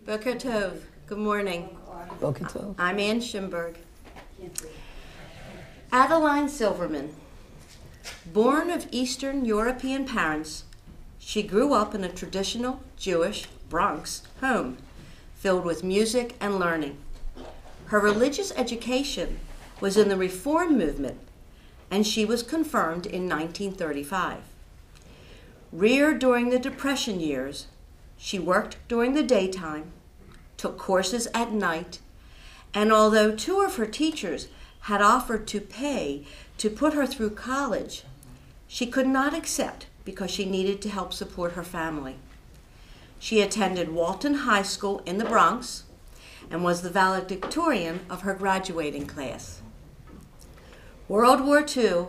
Boker Tov. Good morning. Boker Tov. I'm Ann Schimberg. Adeline Silverman. Born of Eastern European parents, she grew up in a traditional Jewish Bronx home filled with music and learning. Her religious education was in the Reform movement, and she was confirmed in 1935. Reared during the Depression years, she worked during the daytime, took courses at night, and although two of her teachers had offered to pay to put her through college, she could not accept because she needed to help support her family. She attended Walton High School in the Bronx and was the valedictorian of her graduating class. World War II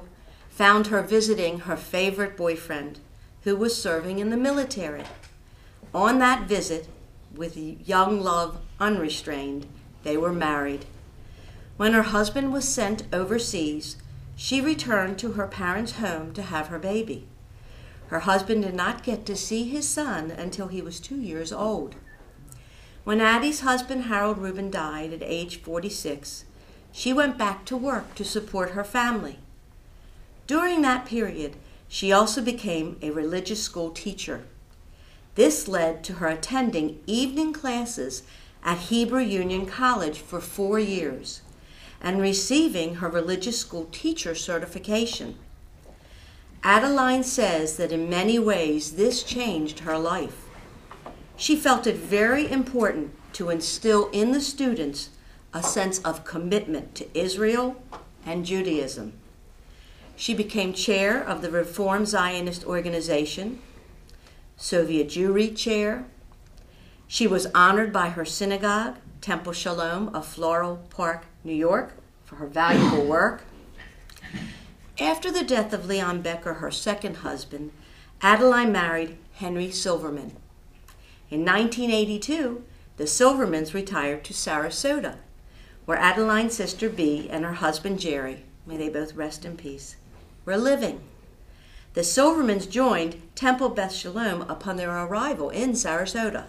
found her visiting her favorite boyfriend, who was serving in the military. On that visit, with young love unrestrained, they were married. When her husband was sent overseas, she returned to her parents' home to have her baby. Her husband did not get to see his son until he was 2 years old. When Addie's husband, Harold Rubin, died at age 46, she went back to work to support her family. During that period, she also became a religious school teacher. This led to her attending evening classes at Hebrew Union College for 4 years and receiving her religious school teacher certification. Adeline says that in many ways this changed her life. She felt it very important to instill in the students a sense of commitment to Israel and Judaism. She became chair of the Reform Zionist Organization, Soviet Jewry chair. She was honored by her synagogue, Temple Shalom of Floral Park, New York, for her valuable work. After the death of Leon Becker, her second husband, Adeline married Henry Silverman. In 1982, the Silvermans retired to Sarasota, where Adeline's sister Bea and her husband Jerry, may they both rest in peace, were living. The Silvermans joined Temple Beth Shalom upon their arrival in Sarasota.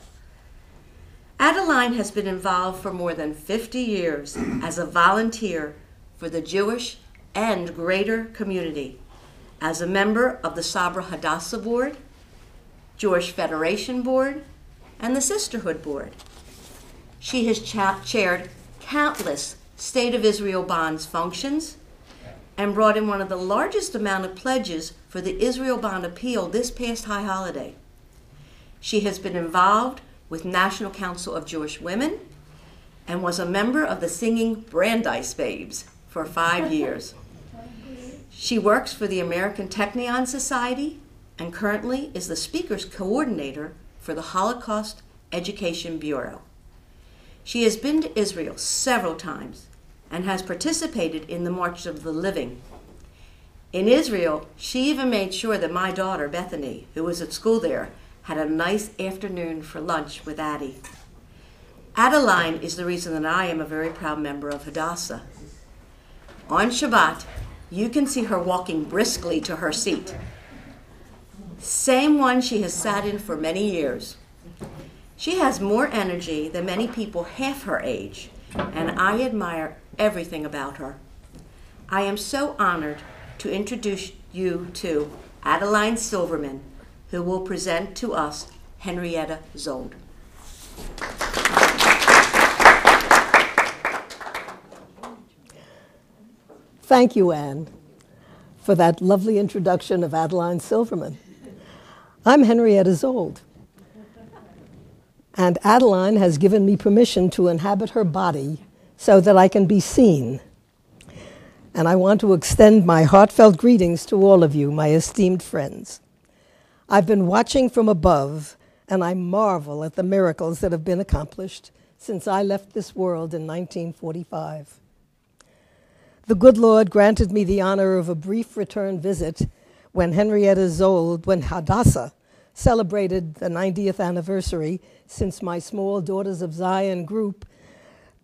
Adeline has been involved for more than 50 years as a volunteer for the Jewish and greater community, as a member of the Sabra Hadassah Board, Jewish Federation Board, and the Sisterhood Board. She has chaired countless State of Israel Bonds functions and brought in one of the largest amount of pledges for the Israel Bond appeal this past high holiday. She has been involved with National Council of Jewish Women and was a member of the Singing Brandeis Babes for 5 years. She works for the American Technion Society and currently is the speakers coordinator for the Holocaust Education Bureau. She has been to Israel several times and has participated in the March of the Living. In Israel, she even made sure that my daughter, Bethany, who was at school there, had a nice afternoon for lunch with Addie. Adeline is the reason that I am a very proud member of Hadassah. On Shabbat, you can see her walking briskly to her seat. Same one she has sat in for many years. She has more energy than many people half her age, and I admire everything about her. I am so honored to introduce you to Adeline Silverman, who will present to us Henrietta Szold. Thank you, Anne, for that lovely introduction of Adeline Silverman. I'm Henrietta Szold, and Adeline has given me permission to inhabit her body so that I can be seen. And I want to extend my heartfelt greetings to all of you, my esteemed friends. I've been watching from above, and I marvel at the miracles that have been accomplished since I left this world in 1945. The good Lord granted me the honor of a brief return visit when when Hadassah celebrated the 90th anniversary since my Small Daughters of Zion group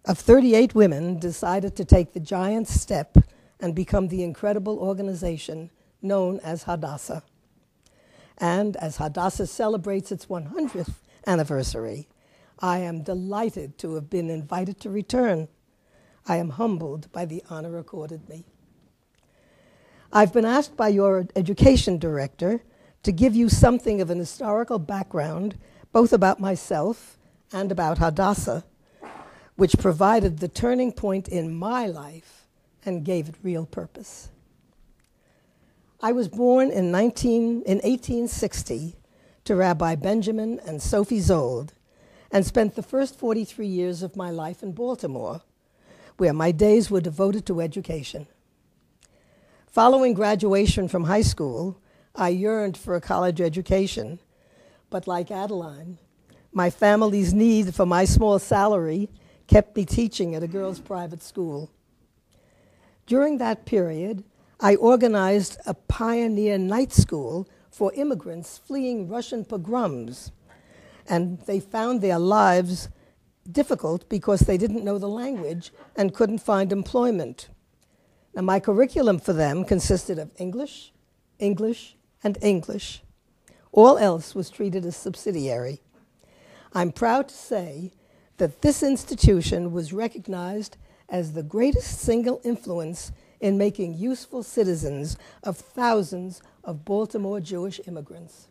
of 38 women decided to take the giant step and become the incredible organization known as Hadassah. And as Hadassah celebrates its 100th anniversary, I am delighted to have been invited to return. I am humbled by the honor accorded me. I've been asked by your education director to give you something of an historical background, both about myself and about Hadassah, which provided the turning point in my life and gave it real purpose. I was born in 1860 to Rabbi Benjamin and Sophie Szold, and spent the first 43 years of my life in Baltimore, where my days were devoted to education. Following graduation from high school, I yearned for a college education, but like Adeline, my family's need for my small salary kept me teaching at a girls' private school. During that period, I organized a pioneer night school for immigrants fleeing Russian pogroms, and they found their lives difficult because they didn't know the language and couldn't find employment. Now, my curriculum for them consisted of English, English, and English. All else was treated as subsidiary. I'm proud to say that this institution was recognized as the greatest single influence in making useful citizens of thousands of Baltimore Jewish immigrants.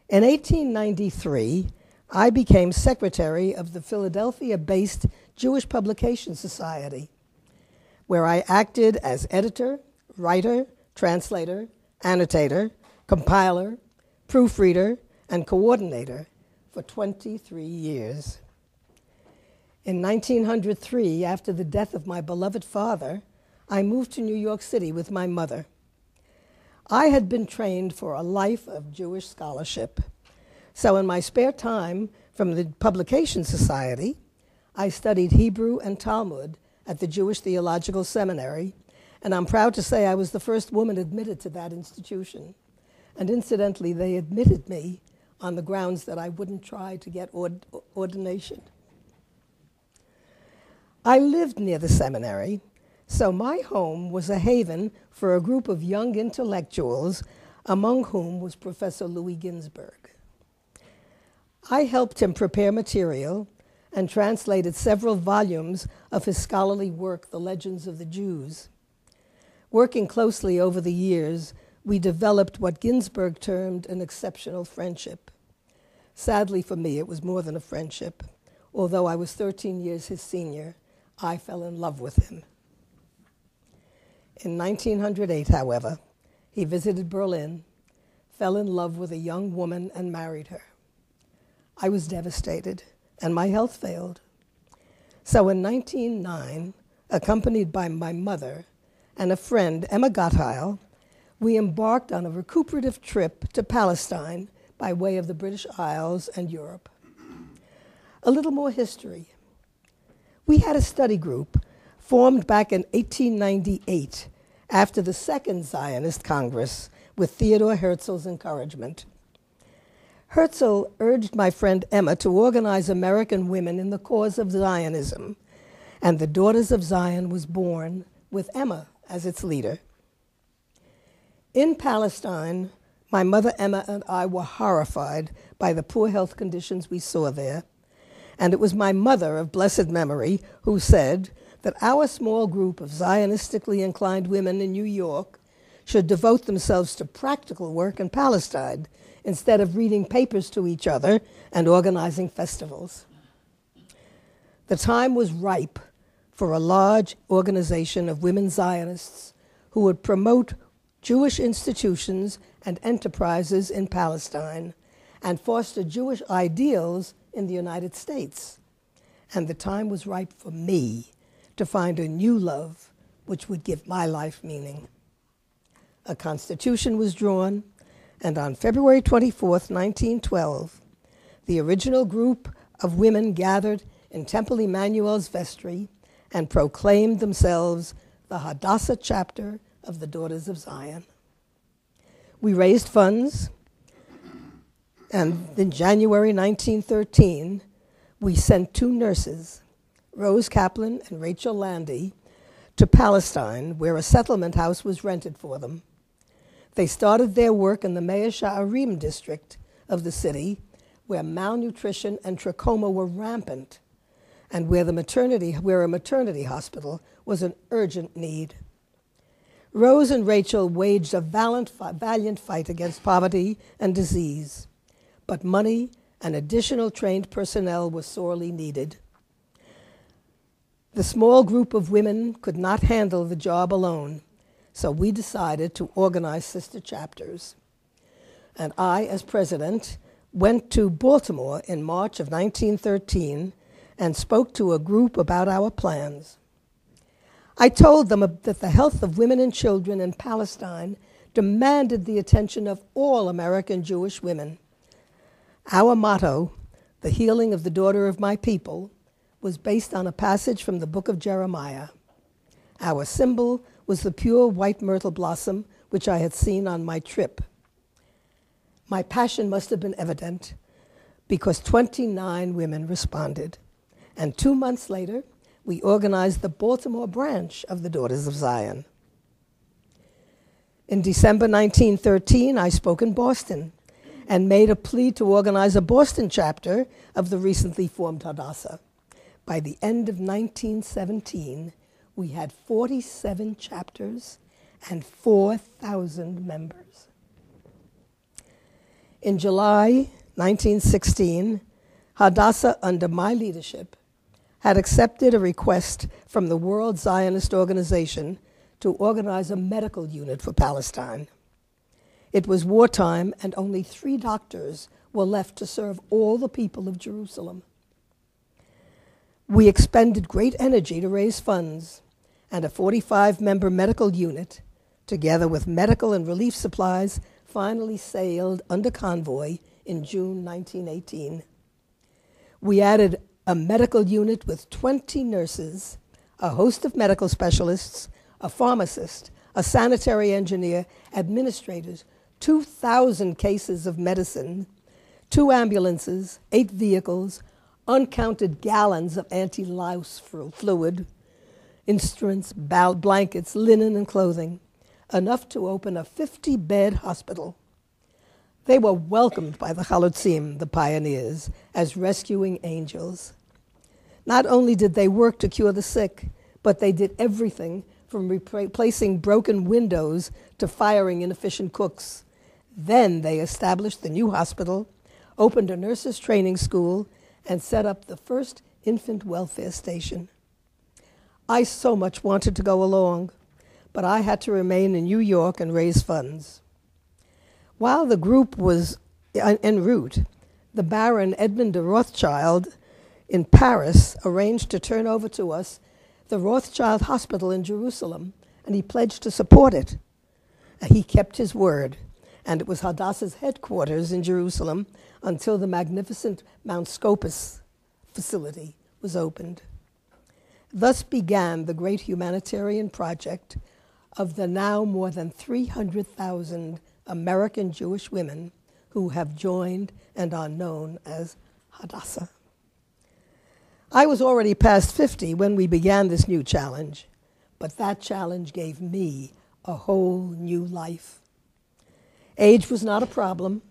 In 1893, I became secretary of the Philadelphia-based Jewish Publication Society, where I acted as editor, writer, translator, annotator, compiler, proofreader, and coordinator for 23 years. In 1903, after the death of my beloved father, I moved to New York City with my mother. I had been trained for a life of Jewish scholarship. So in my spare time from the Publication Society, I studied Hebrew and Talmud at the Jewish Theological Seminary, and I'm proud to say I was the first woman admitted to that institution. And incidentally, they admitted me on the grounds that I wouldn't try to get ordination. I lived near the seminary, so my home was a haven for a group of young intellectuals, among whom was Professor Louis Ginsberg. I helped him prepare material and translated several volumes of his scholarly work, The Legends of the Jews. Working closely over the years, we developed what Ginsberg termed an exceptional friendship. Sadly for me, it was more than a friendship. Although I was 13 years his senior, I fell in love with him. In 1908, however, he visited Berlin, fell in love with a young woman, and married her. I was devastated, and my health failed. So in 1909, accompanied by my mother and a friend, Emma Gottheil, we embarked on a recuperative trip to Palestine by way of the British Isles and Europe. A little more history. We had a study group formed back in 1898 after the Second Zionist Congress with Theodor Herzl's encouragement. Herzl urged my friend Emma to organize American women in the cause of Zionism, and the Daughters of Zion was born with Emma as its leader. In Palestine, my mother Emma and I were horrified by the poor health conditions we saw there, and it was my mother of blessed memory who said that our small group of Zionistically inclined women in New York should devote themselves to practical work in Palestine instead of reading papers to each other and organizing festivals. The time was ripe for a large organization of women Zionists who would promote Jewish institutions and enterprises in Palestine and foster Jewish ideals in the United States. And the time was ripe for me to find a new love which would give my life meaning. A constitution was drawn, and on February 24th, 1912, the original group of women gathered in Temple Emmanuel's vestry and proclaimed themselves the Hadassah chapter of the Daughters of Zion. We raised funds, and in January 1913, we sent two nurses, Rose Kaplan and Rachel Landy, to Palestine, where a settlement house was rented for them. They started their work in the Mea Sha'arim district of the city, where malnutrition and trachoma were rampant, and where a maternity hospital was an urgent need. Rose and Rachel waged a valiant fight against poverty and disease, but money and additional trained personnel were sorely needed. The small group of women could not handle the job alone, so we decided to organize sister chapters. And I, as president, went to Baltimore in March of 1913 and spoke to a group about our plans. I told them that the health of women and children in Palestine demanded the attention of all American Jewish women. Our motto, "The healing of the daughter of my people," was based on a passage from the book of Jeremiah. Our symbol was the pure white myrtle blossom, which I had seen on my trip. My passion must have been evident because 29 women responded. And 2 months later, we organized the Baltimore branch of the Daughters of Zion. In December 1913, I spoke in Boston and made a plea to organize a Boston chapter of the recently formed Hadassah. By the end of 1917, we had 47 chapters and 4,000 members. In July 1916, Hadassah, under my leadership, had accepted a request from the World Zionist Organization to organize a medical unit for Palestine. It was wartime, and only 3 doctors were left to serve all the people of Jerusalem. We expended great energy to raise funds, and a 45-member medical unit, together with medical and relief supplies, finally sailed under convoy in June 1918. We added a medical unit with 20 nurses, a host of medical specialists, a pharmacist, a sanitary engineer, administrators, 2,000 cases of medicine, 2 ambulances, 8 vehicles, uncounted gallons of anti-louse fluid, instruments, blankets, linen, and clothing, enough to open a 50-bed hospital. They were welcomed by the Chalutzim, the pioneers, as rescuing angels. Not only did they work to cure the sick, but they did everything from replacing broken windows to firing inefficient cooks. Then they established the new hospital, opened a nurses' training school, and set up the first infant welfare station. I so much wanted to go along, but I had to remain in New York and raise funds. While the group was en route, the Baron Edmund de Rothschild in Paris arranged to turn over to us the Rothschild Hospital in Jerusalem, and he pledged to support it. He kept his word, and it was Hadassah's headquarters in Jerusalem until the magnificent Mount Scopus facility was opened. Thus began the great humanitarian project of the now more than 300,000 American Jewish women who have joined and are known as Hadassah. I was already past 50 when we began this new challenge, but that challenge gave me a whole new life. Age was not a problem,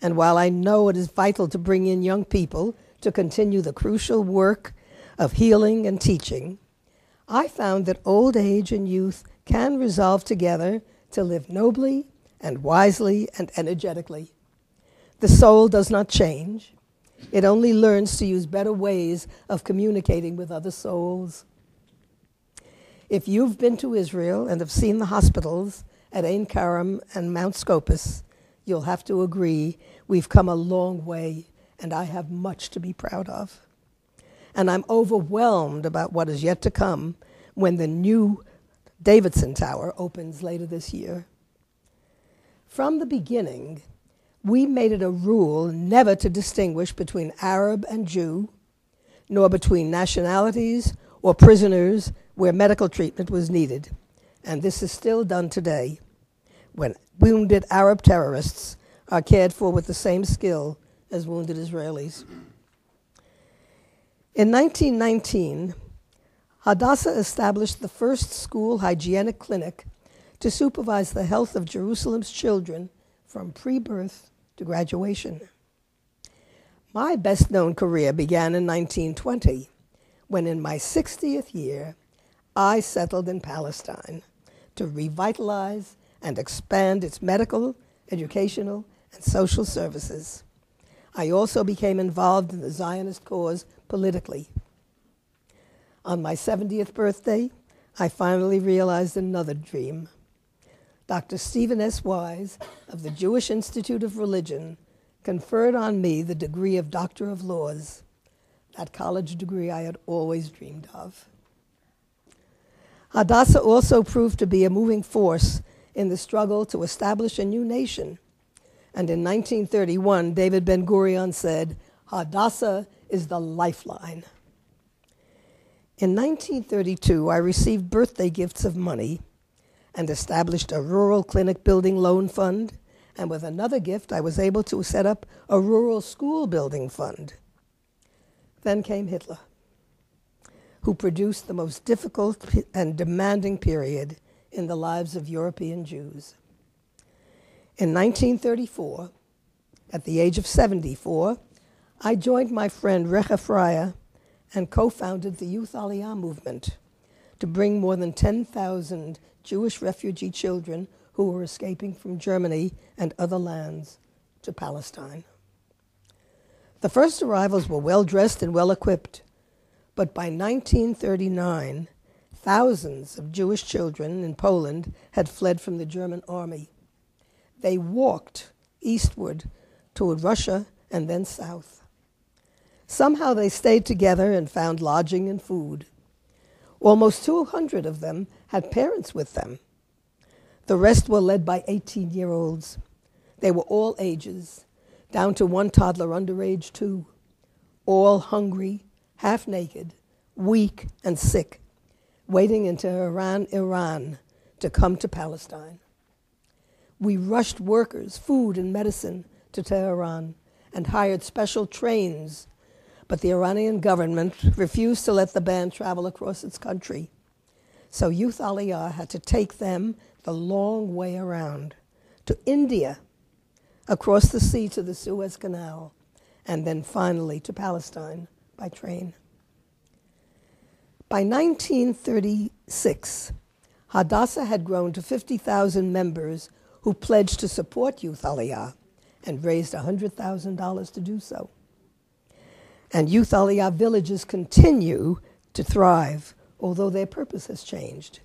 and while I know it is vital to bring in young people to continue the crucial work of healing and teaching, I found that old age and youth can resolve together to live nobly and wisely and energetically. The soul does not change. It only learns to use better ways of communicating with other souls. If you've been to Israel and have seen the hospitals at Ein Karam and Mount Scopus, you'll have to agree we've come a long way, and I have much to be proud of. And I'm overwhelmed about what is yet to come when the new Davidson Tower opens later this year. From the beginning, we made it a rule never to distinguish between Arab and Jew, nor between nationalities or prisoners where medical treatment was needed. And this is still done today, when wounded Arab terrorists are cared for with the same skill as wounded Israelis. In 1919, Hadassah established the first school hygienic clinic to supervise the health of Jerusalem's children from pre-birth to graduation. My best-known career began in 1920, when in my 60th year, I settled in Palestine to revitalize and expand its medical, educational, and social services. I also became involved in the Zionist cause politically. On my 70th birthday, I finally realized another dream. Dr. Stephen S. Wise of the Jewish Institute of Religion conferred on me the degree of Doctor of Laws, that college degree I had always dreamed of. Hadassah also proved to be a moving force in the struggle to establish a new nation. And in 1931, David Ben-Gurion said, "Hadassah is the lifeline." In 1932, I received birthday gifts of money and established a rural clinic building loan fund, and with another gift, I was able to set up a rural school building fund. Then came Hitler, who produced the most difficult and demanding period in the lives of European Jews. In 1934, at the age of 74, I joined my friend Recha Freya and co-founded the Youth Aliyah movement to bring more than 10,000 Jewish refugee children who were escaping from Germany and other lands to Palestine. The first arrivals were well-dressed and well-equipped, but by 1939, thousands of Jewish children in Poland had fled from the German army. They walked eastward toward Russia and then south. Somehow they stayed together and found lodging and food. Almost 200 of them had parents with them. The rest were led by 18-year-olds. They were all ages, down to one toddler under age 2, all hungry, half naked, weak and sick, waiting in Tehran, Iran, to come to Palestine. We rushed workers, food, and medicine to Tehran and hired special trains, but the Iranian government refused to let the band travel across its country. So Youth Aliyah had to take them the long way around to India, across the sea to the Suez Canal, and then finally to Palestine by train. By 1936, Hadassah had grown to 50,000 members who pledged to support Youth Aliyah and raised $100,000 to do so. And Youth Aliyah villages continue to thrive, although their purpose has changed.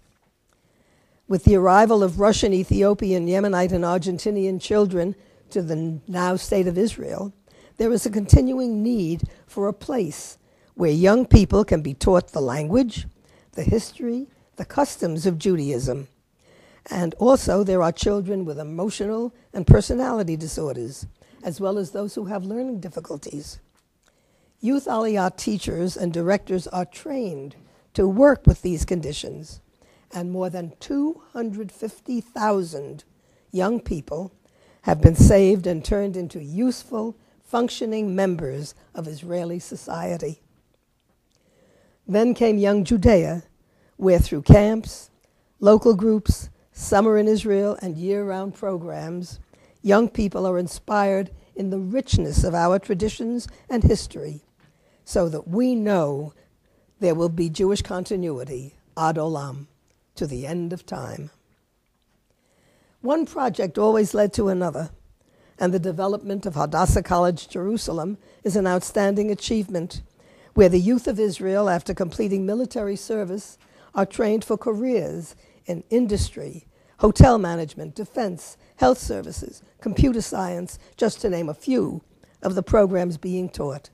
With the arrival of Russian, Ethiopian, Yemenite, and Argentinian children to the now state of Israel, there is a continuing need for a place where young people can be taught the language, the history, the customs of Judaism. And also there are children with emotional and personality disorders, as well as those who have learning difficulties. Youth Aliyah teachers and directors are trained to work with these conditions, and more than 250,000 young people have been saved and turned into useful, functioning members of Israeli society. Then came Young Judea, where through camps, local groups, summer in Israel, and year-round programs, young people are inspired in the richness of our traditions and history, so that we know there will be Jewish continuity, ad olam, to the end of time. One project always led to another, and the development of Hadassah College Jerusalem is an outstanding achievement, where the youth of Israel, after completing military service, are trained for careers in industry, hotel management, defense, health services, computer science, just to name a few of the programs being taught.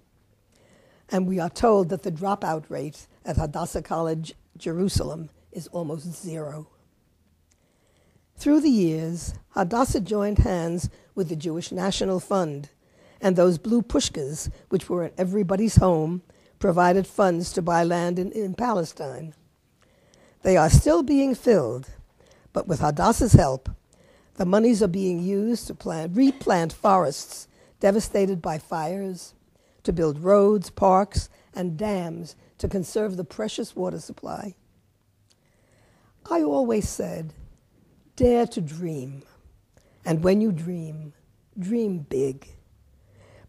And we are told that the dropout rate at Hadassah College Jerusalem is almost zero. Through the years, Hadassah joined hands with the Jewish National Fund, and those blue pushkas, which were in everybody's home, provided funds to buy land in Palestine. They are still being filled, but with Hadassah's help, the monies are being used to replant forests devastated by fires, to build roads, parks, and dams to conserve the precious water supply. I always said, dare to dream, and when you dream, dream big.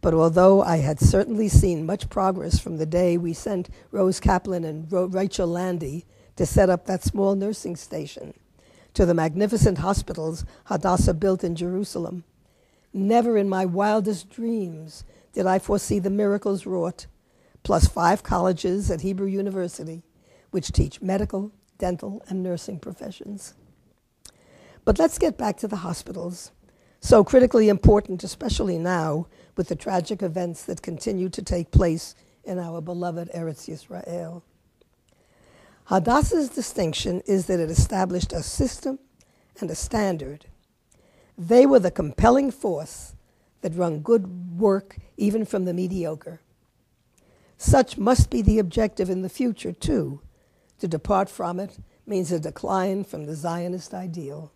But although I had certainly seen much progress from the day we sent Rose Kaplan and Rachel Landy to set up that small nursing station, to the magnificent hospitals Hadassah built in Jerusalem, never in my wildest dreams did I foresee the miracles wrought, plus 5 colleges at Hebrew University, which teach medical, dental, and nursing professions. But let's get back to the hospitals, so critically important, especially now, with the tragic events that continue to take place in our beloved Eretz Yisrael. Hadassah's distinction is that it established a system and a standard. They were the compelling force that wrung good work even from the mediocre. Such must be the objective in the future, too. To depart from it means a decline from the Zionist ideal.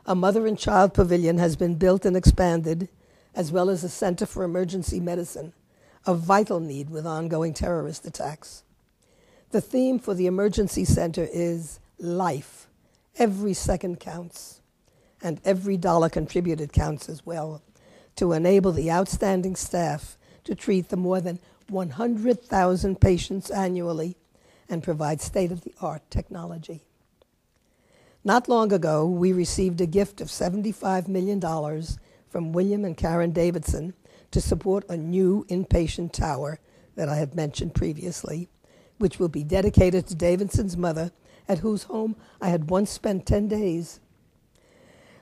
A mother and child pavilion has been built and expanded, as well as a center for emergency medicine, a vital need with ongoing terrorist attacks. The theme for the emergency center is life. Every second counts, and every dollar contributed counts as well, to enable the outstanding staff to treat the more than 100,000 patients annually and provide state-of-the-art technology. Not long ago, we received a gift of $75 million from William and Karen Davidson to support a new inpatient tower that I had mentioned previously, which will be dedicated to Davidson's mother, at whose home I had once spent 10 days.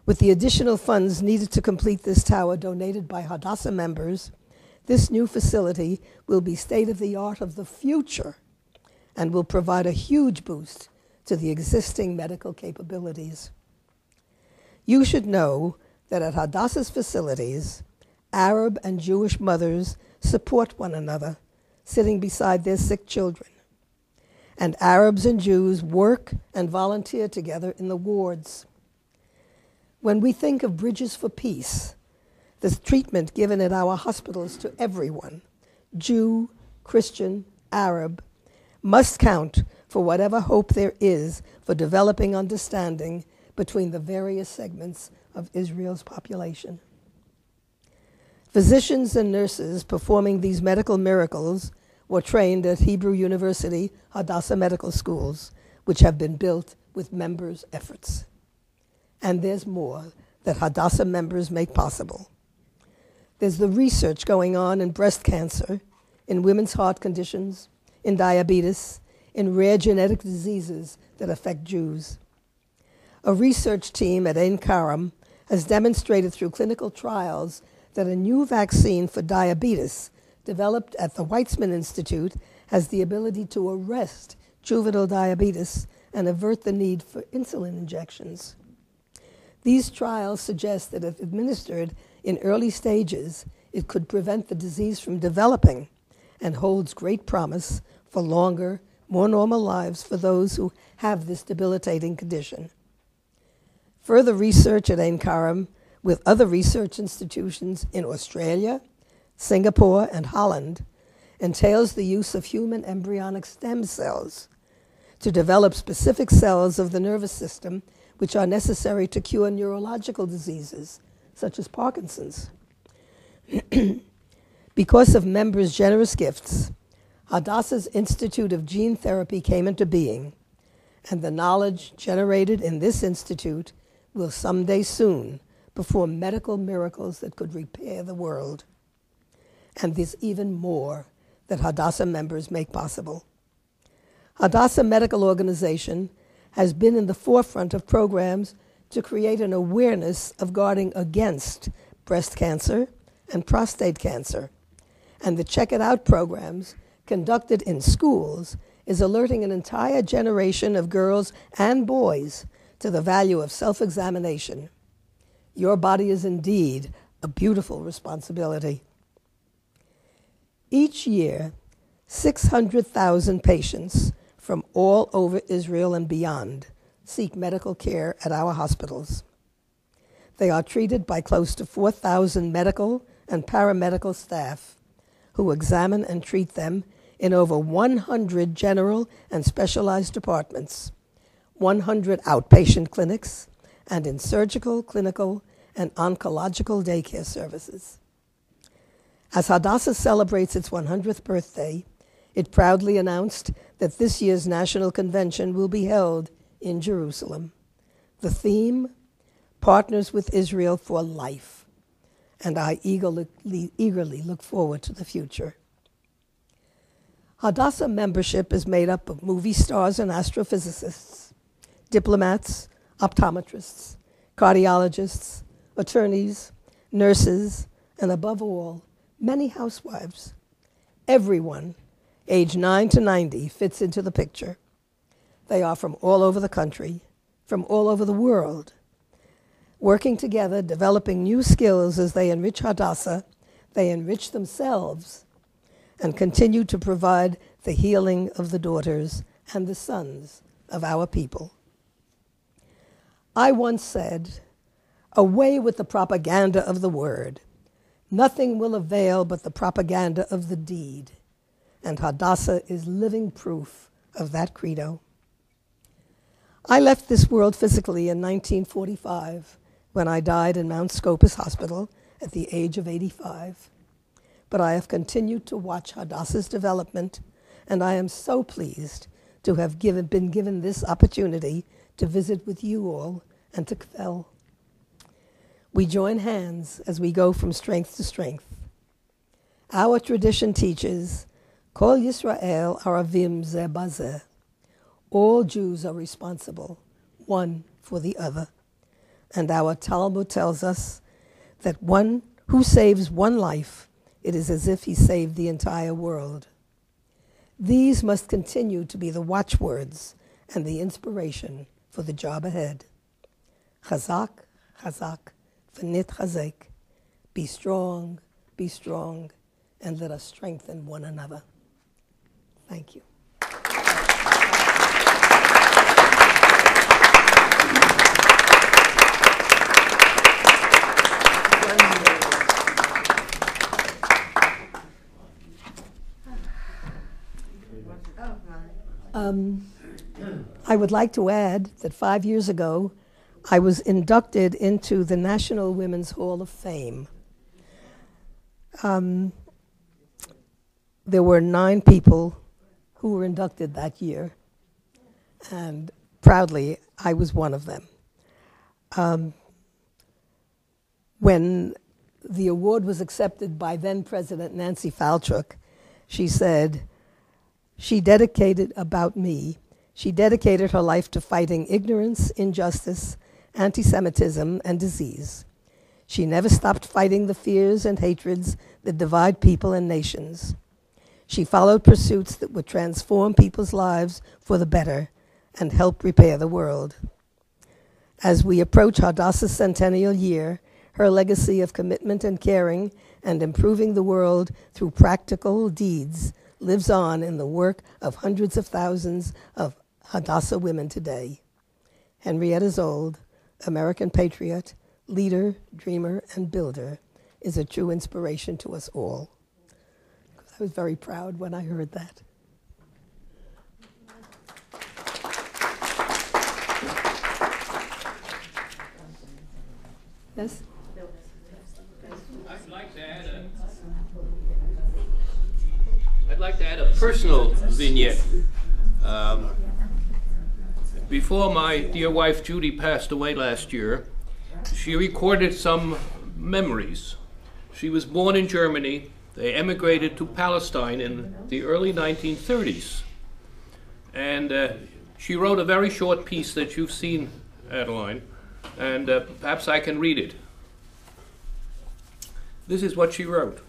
With the additional funds needed to complete this tower donated by Hadassah members, this new facility will be state-of-the-art of the future and will provide a huge boost to the existing medical capabilities. You should know that at Hadassah's facilities, Arab and Jewish mothers support one another, sitting beside their sick children. And Arabs and Jews work and volunteer together in the wards. When we think of Bridges for Peace, the treatment given at our hospitals to everyone, Jew, Christian, Arab, must count for whatever hope there is for developing understanding between the various segments of Israel's population. Physicians and nurses performing these medical miracles were trained at Hebrew University Hadassah Medical Schools, which have been built with members' efforts. And there's more that Hadassah members make possible. There's the research going on in breast cancer, in women's heart conditions, in diabetes, in rare genetic diseases that affect Jews. A research team at Ein Karam has demonstrated through clinical trials that a new vaccine for diabetes developed at the Weizmann Institute has the ability to arrest juvenile diabetes and avert the need for insulin injections. These trials suggest that if administered in early stages, it could prevent the disease from developing and holds great promise for longer, more normal lives for those who have this debilitating condition. Further research at Ein Karam with other research institutions in Australia, Singapore, and Holland entails the use of human embryonic stem cells to develop specific cells of the nervous system which are necessary to cure neurological diseases, such as Parkinson's. Because of members' generous gifts, Hadassah's Institute of Gene Therapy came into being, and the knowledge generated in this institute will someday soon perform medical miracles that could repair the world. And there's even more that Hadassah members make possible. Hadassah Medical Organization has been in the forefront of programs to create an awareness of guarding against breast cancer and prostate cancer. And the Check It Out programs conducted in schools is alerting an entire generation of girls and boys to the value of self-examination. Your body is indeed a beautiful responsibility. Each year, 600,000 patients from all over Israel and beyond seek medical care at our hospitals. They are treated by close to 4,000 medical and paramedical staff who examine and treat them in over 100 general and specialized departments, 100 outpatient clinics, and in surgical, clinical, and oncological daycare services. As Hadassah celebrates its 100th birthday, it proudly announced that this year's national convention will be held in Jerusalem. The theme, Partners with Israel for Life, and I eagerly look forward to the future. Hadassah membership is made up of movie stars and astrophysicists, diplomats, optometrists, cardiologists, attorneys, nurses, and above all, many housewives. Everyone, age 9 to 90, fits into the picture. They are from all over the country, from all over the world, working together, developing new skills as they enrich Hadassah, they enrich themselves, and continue to provide the healing of the daughters and the sons of our people. I once said, away with the propaganda of the word. Nothing will avail but the propaganda of the deed. And Hadassah is living proof of that credo. I left this world physically in 1945 when I died in Mount Scopus Hospital at the age of 85. But I have continued to watch Hadassah's development, and I am so pleased to have been given this opportunity to visit with you all and to Kvel. We join hands as we go from strength to strength. Our tradition teaches, Kol Yisrael Aravim Zeh Bazeh. All Jews are responsible, one for the other. And our Talmud tells us that one who saves one life, it is as if he saved the entire world. These must continue to be the watchwords and the inspiration for the job ahead. Chazak, chazak, v'nit chazek. Be strong, and let us strengthen one another. Thank you. I would like to add that 5 years ago, I was inducted into the National Women's Hall of Fame. There were 9 people who were inducted that year, and proudly, I was one of them. When the award was accepted by then-President Nancy Falchuk, she said, she dedicated her life to fighting ignorance, injustice, anti-Semitism, and disease. She never stopped fighting the fears and hatreds that divide people and nations. She followed pursuits that would transform people's lives for the better and help repair the world. As we approach Hadassah's centennial year, her legacy of commitment and caring and improving the world through practical deeds lives on in the work of hundreds of thousands of Hadassah women today. Henrietta Szold, American patriot, leader, dreamer, and builder, is a true inspiration to us all. I was very proud when I heard that. Yes? I'd like to add a personal vignette. Before my dear wife Judy passed away last year, she recorded some memories. She was born in Germany. They emigrated to Palestine in the early 1930s. And she wrote a very short piece that you've seen, Adeline, and perhaps I can read it. This is what she wrote.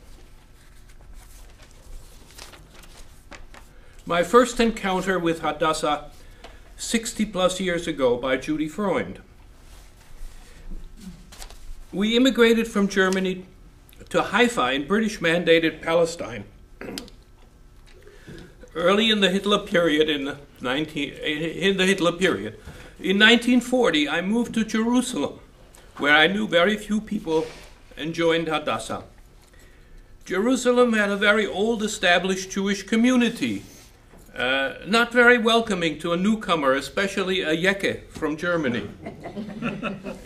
My first encounter with Hadassah 60-plus years ago by Judy Freund. We immigrated from Germany to Haifa in British-mandated Palestine. Early in the Hitler period, in 1940, I moved to Jerusalem, where I knew very few people and joined Hadassah. Jerusalem had a very old established Jewish community, not very welcoming to a newcomer, especially a Yeke from Germany.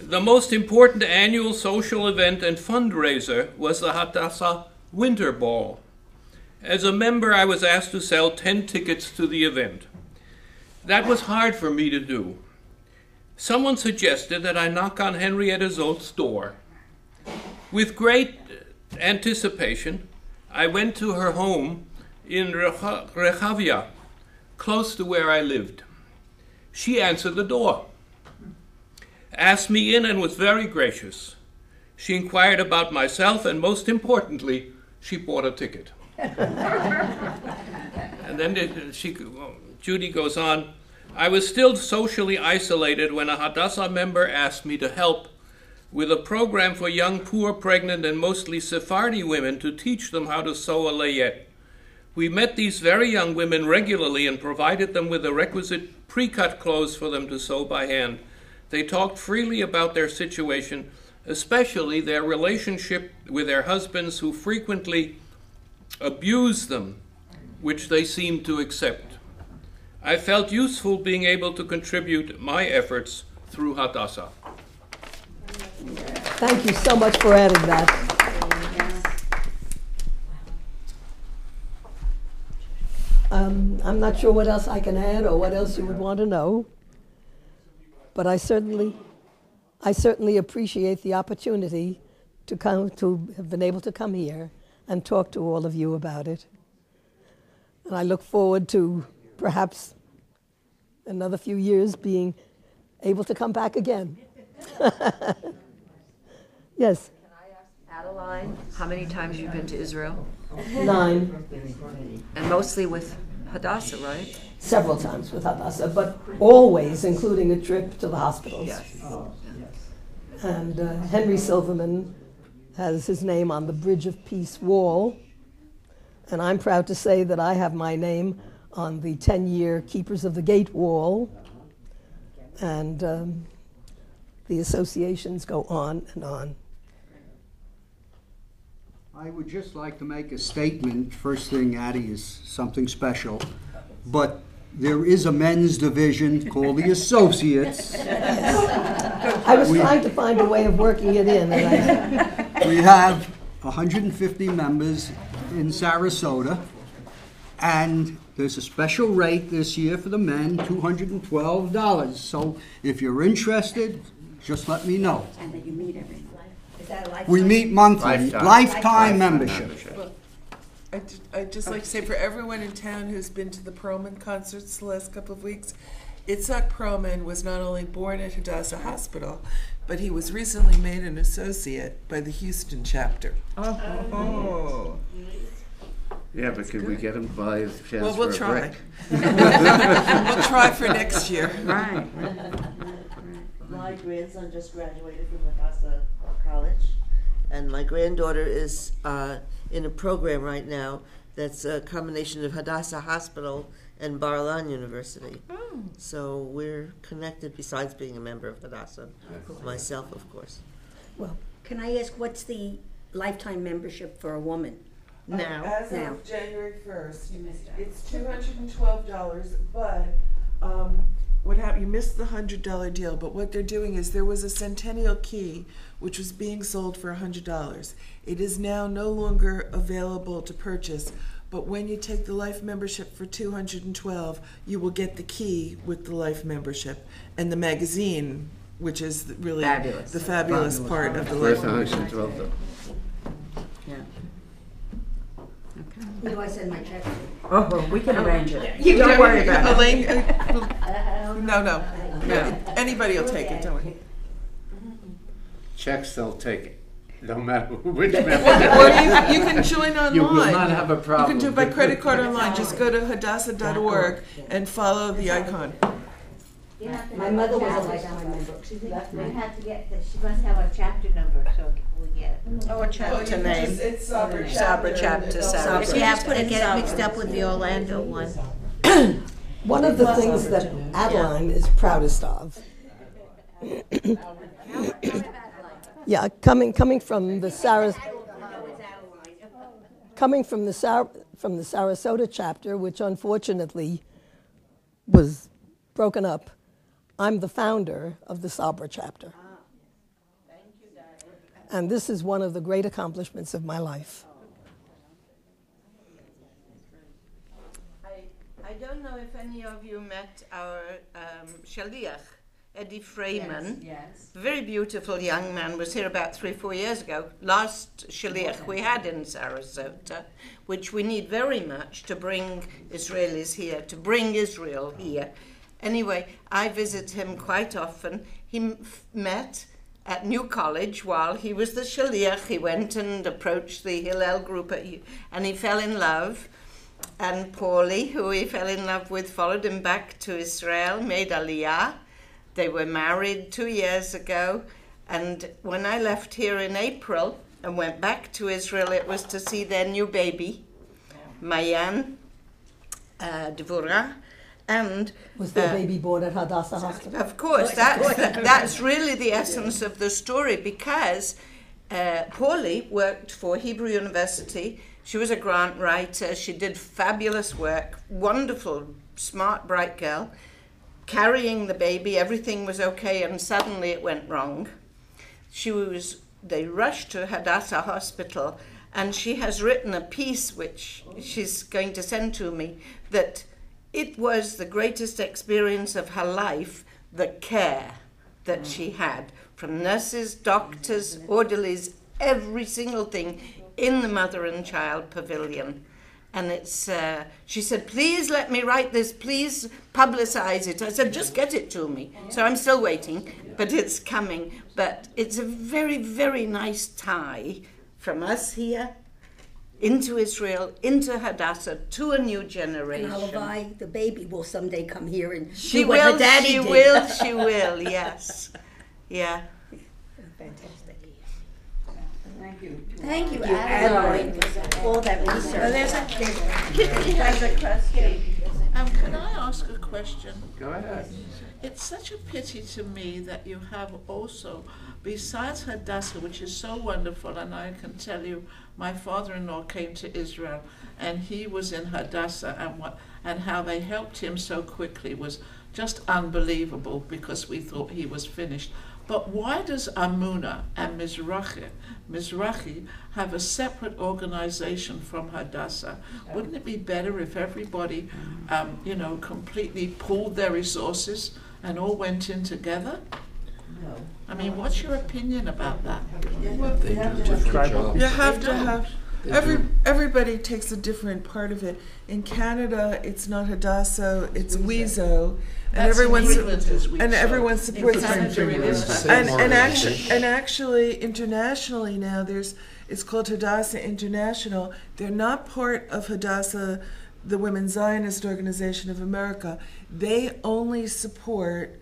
The most important annual social event and fundraiser was the Hadassah Winter Ball. As a member, I was asked to sell 10 tickets to the event. That was hard for me to do. Someone suggested that I knock on Henrietta Zold's door. With great anticipation, I went to her home in Rehavia, close to where I lived. She answered the door, asked me in, and was very gracious. She inquired about myself, and most importantly, she bought a ticket. And then Judy goes on, I was still socially isolated when a Hadassah member asked me to help with a program for young, poor, pregnant, and mostly Sephardi women to teach them how to sew a layette. We met these very young women regularly and provided them with the requisite pre-cut clothes for them to sew by hand. They talked freely about their situation, especially their relationship with their husbands who frequently abused them, which they seemed to accept. I felt useful being able to contribute my efforts through Hadassah. Thank you so much for adding that. I'm not sure what else I can add or what else you would want to know, but I certainly appreciate the opportunity to have been able to come here and talk to all of you about it. And I look forward to perhaps another few years being able to come back again. Yes? Can I ask Adeline, how many times you've been to Israel? 9. And mostly with Hadassah, right? Several times with Hadassah, but always including a trip to the hospitals. Yes. And Henry Silverman has his name on the Bridge of Peace wall, and I'm proud to say that I have my name on the 10-year Keepers of the Gate wall, and the associations go on and on. I would just like to make a statement. First thing, Addie, is something special, but there is a men's division called the Associates. I was trying to find a way of working it in. And we have 150 members in Sarasota, and there's a special rate this year for the men, $212. So if you're interested, just let me know. And that you meet every night. Is that a lifetime? We meet monthly, lifetime membership. I'd just like to say for everyone in town who's been to the Perlman concerts the last couple of weeks, Itzhak Perlman was not only born at Hadassah Hospital, but he was recently made an associate by the Houston chapter. Oh. Yeah, but could we get him to buy his chance Well, we'll for a try. brick? We'll try for next year. Right. My grandson just graduated from Hadassah College, and my granddaughter is in a program right now that's a combination of Hadassah Hospital and Bar-Ilan University. Oh. So we're connected besides being a member of Hadassah, myself, of course. well, Can I ask, what's the lifetime membership for a woman? Now, As Now. of January 1st, it's $212, but what happened, you missed the $100 deal, but what they're doing is there was a Centennial Key which was being sold for $100. It is now no longer available to purchase, but when you take the life membership for $212, you will get the key with the life membership and the magazine, which is really Fabulous. the fabulous part of the Where's life the membership. $112 though? Yeah. Who do I send my check to? Oh, we can arrange it. You Don't worry about it. Elaine, no. Anybody will take it, don't worry. Checks, they'll take it, no matter which member. Or you can join online. You will not have a You problem. can do it by credit card online. Just go to hadassah.org and follow the icon. My mother was a lifetime member. We have to get this. She must have a chapter number, so we get it. Oh, a chapter name. It's Sabra Sabra chapter, Sabra. If you have to get it mixed up with the Orlando one. one of the things that Adeline is proudest of, yeah, coming from the Sarasota chapter, which unfortunately was broken up. I'm the founder of the Sabra chapter. And this is one of the great accomplishments of my life. don't know if any of you met our Shaliach, Eddie Freeman. Yes. Very beautiful young man, was here about 3-4 years ago. Last Shaliach we had in Sarasota, which we need very much to bring Israelis here, to bring Israel here. Anyway, I visit him quite often. He met at New College while he was the Shaliach. He went and approached the Hillel group and he fell in love. And Paulie, who he fell in love with, followed him back to Israel, made Aliyah. They were married 2 years ago. And when I left here in April and went back to Israel, it was to see their new baby, Mayan Dvorah. And Was their baby born at Hadassah Hospital? of course, that's really the essence of the story, because Paulie worked for Hebrew University. She was a grant writer. She did fabulous work, wonderful, smart, bright girl, carrying the baby. Everything was okay, and suddenly it went wrong. They rushed to Hadassah Hospital, and she has written a piece which she's going to send to me, that it was the greatest experience of her life, the care that she had from nurses, doctors, orderlies, every single thing in the mother and child pavilion. And she said, please let me write this, please publicize it. I said, just get it to me. So I'm still waiting, but it's coming. But it's a very, very nice tie from us here into Israel, into Hadassah, to a new generation. And Halavai, the baby, will someday come here and She do what her will, daddy she did. will, she will, yes. Yeah. Fantastic. Thank you. Thank you, Adeline, for all that research. Kitty has a question. Can I ask a question? Go ahead. It's such a pity to me that you have also, besides Hadassah, which is so wonderful, and I can tell you, my father-in-law came to Israel, and he was in Hadassah, and how they helped him so quickly was just unbelievable, because we thought he was finished. But why does Amuna and Mizrahi have a separate organization from Hadassah? Wouldn't it be better if everybody, completely pooled their resources and all went in together? No. I mean, what's your opinion about that? They do different jobs. You have to have everybody takes a different part of it. In Canada, it's not Hadassah, it's Wizo, and everyone supports and actually internationally now it's called Hadassah International. They're not part of Hadassah, the Women's Zionist Organization of America. They only support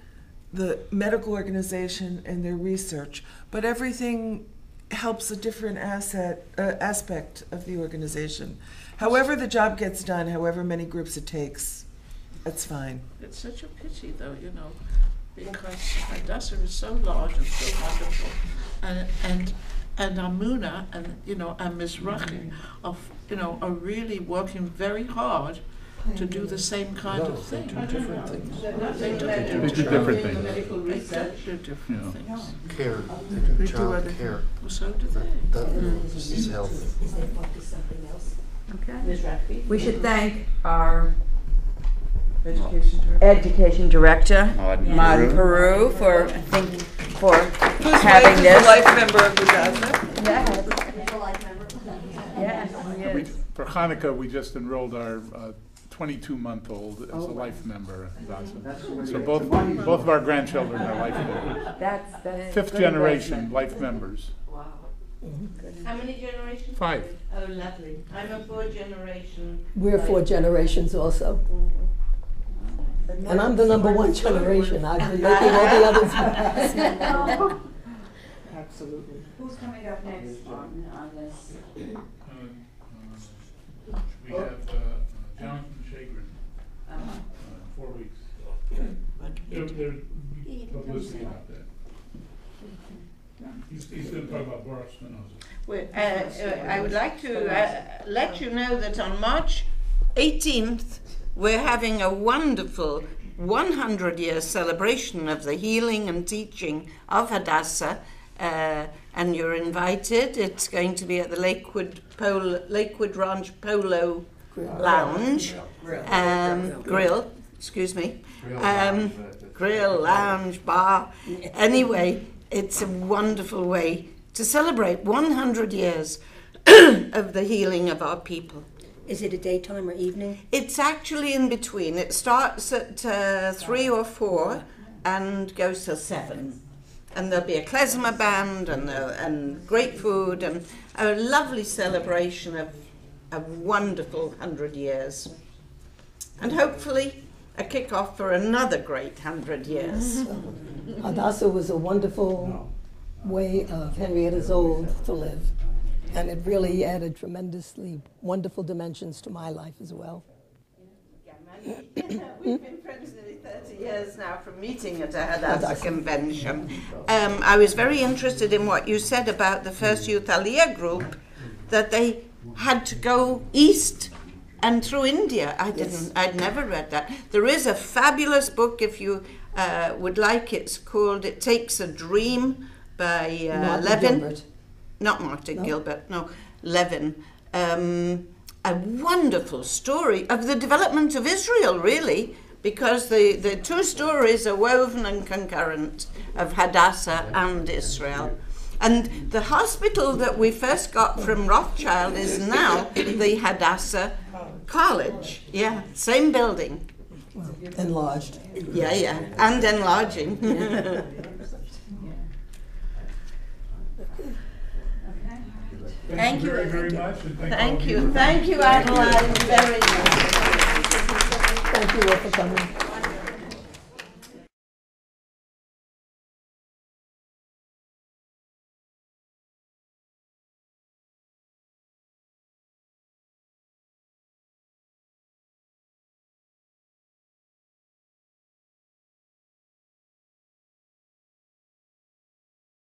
the medical organization and their research, but everything helps a different aspect of the organization. However the job gets done, however many groups it takes, that's fine. It's such a pity, though, because Hadassah is so large and so wonderful, and Amuna and Mizrahi are really working very hard to do the same kind of thing. They do different things. They do different things. Medical research. They do different things. Care. They do child care. Well, so do they. That is health. Okay. We should thank our Education Director, Maud Peru, for Whose having wife is this. a life member of Hadassah? Yes. For Hanukkah, we just enrolled our 22-month-old as a life member of Hadassah. So both of our grandchildren are life members. That's Fifth generation life members. Wow. How many generations? 5. Oh, lovely. I'm a 4th generation. We're 4 generations also. And I'm the number 1 generation. I've been making all the others. Absolutely. Who's coming up next on this? We have Jonathan Shagrin. 4 weeks. There's publicity about that. He's going to talk about Baruch Spinoza. I would like to let you know that on March 18th, we're having a wonderful 100-year celebration of the healing and teaching of Hadassah, and you're invited. It's going to be at the Lakewood Ranch Polo lounge, grill, grill, lounge, bar. Anyway, it's a wonderful way to celebrate 100 years of the healing of our people. Is it a daytime or evening? It's actually in between. It starts at 3 or 4 and goes till 7. And there'll be a klezmer band and great food and a lovely celebration of a wonderful 100 years. And hopefully a kick-off for another great 100 years. Hadassah was a wonderful way of Henrietta Szold to live. And it really added tremendously wonderful dimensions to my life as well. We've been friends nearly 30 years now from meeting at a Hadassah convention. I was very interested in what you said about the first Youth Aliyah group, that they had to go east and through India. I'd never read that. There is a fabulous book, if you would like. It's called It Takes a Dream by Levin. Gilbert. Not Martin Gilbert, no, Levin. A wonderful story of the development of Israel, really, because the two stories are woven and concurrent, of Hadassah and Israel. And the hospital that we first got from Rothschild is now the Hadassah College. Yeah, same building. Well, enlarged. Yeah, and enlarging. Thank you very much. Thank you, Adeline, very much. Thank you all for coming.